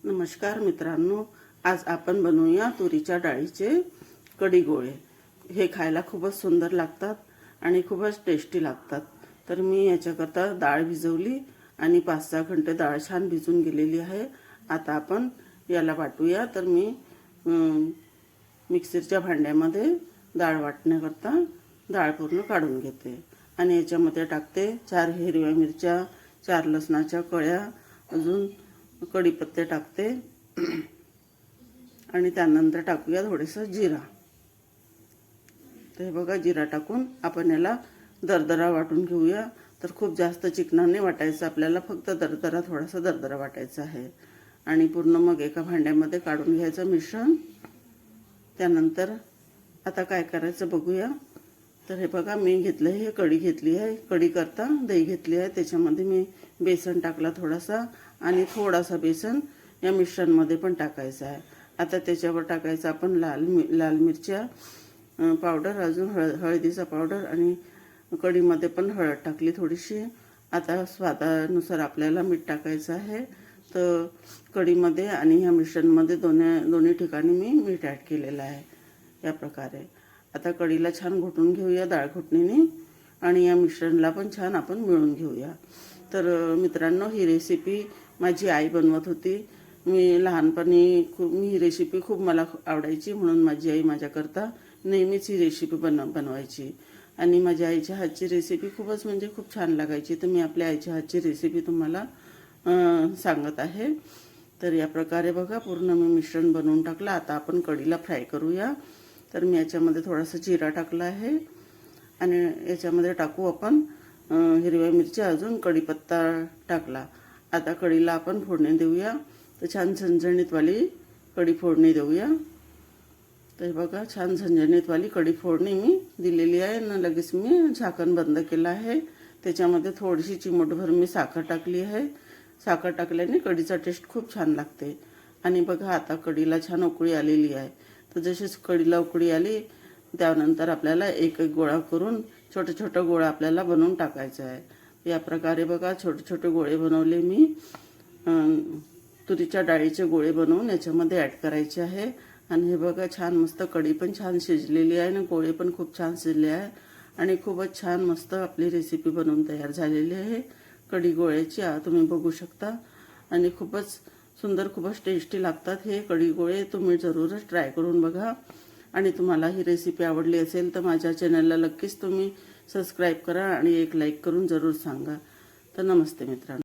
नमस्कार मित्रांनो, आज आपण बनवूया तुरीच्या डाळीचे कढी गोळे। हे खायला खूपच सुंदर लागतात आणि खूपच टेस्टी लागतात। तर मी याच्याकरता डाळ भिजवली आणि 5-6 घंटे डाळ छान भिजून गेलेली आहे। आता आपण याला वाटूया। तर मी मिक्सरच्या भांड्यामध्ये डाळ वाटण्याकरता डाळ पूर्ण काढून घेते आणि याच्यामध्ये टाकते 4 हिरव्या मिरच्या, 4 लसणाच्या कळ्या, अजून कढीपत्ते टाकते आणि त्यानंतर टाकूया थोडेसा जिरा। तर हे बघा, जिरा टाकून आपण याला दरदरा वाटून घेऊया। तर खूप जास्त चिकना नाही वाटायचं आपल्याला, फक्त दरदरा, थोडासा दरदरा वाटायचा आहे। आणि पूर्ण मग एका भांड्यामध्ये काढून घ्यायचं मिश्रण। त्यानंतर आता काय करायचं बघूया। तर हे बघा, मी घेतलं हे कढी घेतली आहे, कढी करता दही घेतली आहे। त्याच्यामध्ये मी बेसन टाकला थोडासा आणि थोडासा बेसन या मिश्रणमध्ये पण टाकायचा आहे। आता त्याच्यावर टाकायचं आपण लाल मिरच्या पावडर, अजून हळदीचा पावडर आणि कढीमध्ये पण हळद टाकली थोडीशी। आता स्वादानुसार आपल्याला मीठ टाकायचं आहे। तर कढीमध्ये आणि ह्या मिश्रणमध्ये दोन्ही ठिकाणी मी मीठ ॲड केलेलं आहे या प्रकारे। आता कढीला छान घोटून घेऊया डाळ घोटणीने आणि या मिश्रणला पण छान आपण मिळून घेऊया। तर मित्रांनो, ही रेसिपी माझी आई बनवत होती। मी लहानपणी ही रेसिपी खूप मला आवडायची, म्हणून माझी आई माझ्याकरता नेहमीच ही रेसिपी बनवायची आणि माझ्या आईच्या हातची रेसिपी खूपच म्हणजे खूप छान लागायची। तर मी आपल्या आईच्या हातची रेसिपी तुम्हाला सांगत आहे। तर या प्रकारे बघा, पूर्ण मी मिश्रण बनवून टाकलं। आता आपण कढीला फ्राय करूया। तर मी याच्यामध्ये थोडासा जिरा टाकला आहे आणि याच्यामध्ये टाकू आपण हिरव्या मिरच्या, अजून कढीपत्ता टाकला। आता कढीला आपण फोडणी देऊया। तर छान झणझणीतवाली कढी फोडणी देऊया। तर बघा, छान झणझणीतवाली कढी फोडणी मी दिलेली आहे ना। लगेच मी झाकण बंद केलं आहे। त्याच्यामध्ये थोडीशी चिमूटभर मी साखर टाकली आहे। साखर टाकल्याने कढीचा टेस्ट खूप छान लागते। आणि बघा, आता कढीला छान उकळी आलेली आहे। तर जशीच कढीला उकळी आली त्यानंतर आपल्याला एक एक गोळा करून छोटे छोटे गोळा आपल्याला बनवून टाकायचे आहे। या प्रकारे बघा, छोटे छोटे गोळे बनवले मी। तुरीच्या डाळीचे गोळे बनवून याच्यामध्ये ॲड करायचे आहे। आणि हे बघा, छान मस्त कढी पण छान शिजलेली आहे आणि गोळे पण खूप छान शिजले आहे आणि खूपच छान मस्त आपली रेसिपी बनवून तयार झालेली आहे कढी गोळ्याची। तुम्ही बघू शकता आणि खूपच सुंदर, खूपच टेस्टी लागतात हे कढी गोळे। तुम्ही जरूरच ट्राय करून बघा आणि तुम्हाला ही रेसिपी आवडली असेल तर माझ्या चॅनलला नक्कीच तुम्ही सबस्क्राईब करा आणि एक लाईक करून जरूर सांगा। तर नमस्ते मित्रांनो।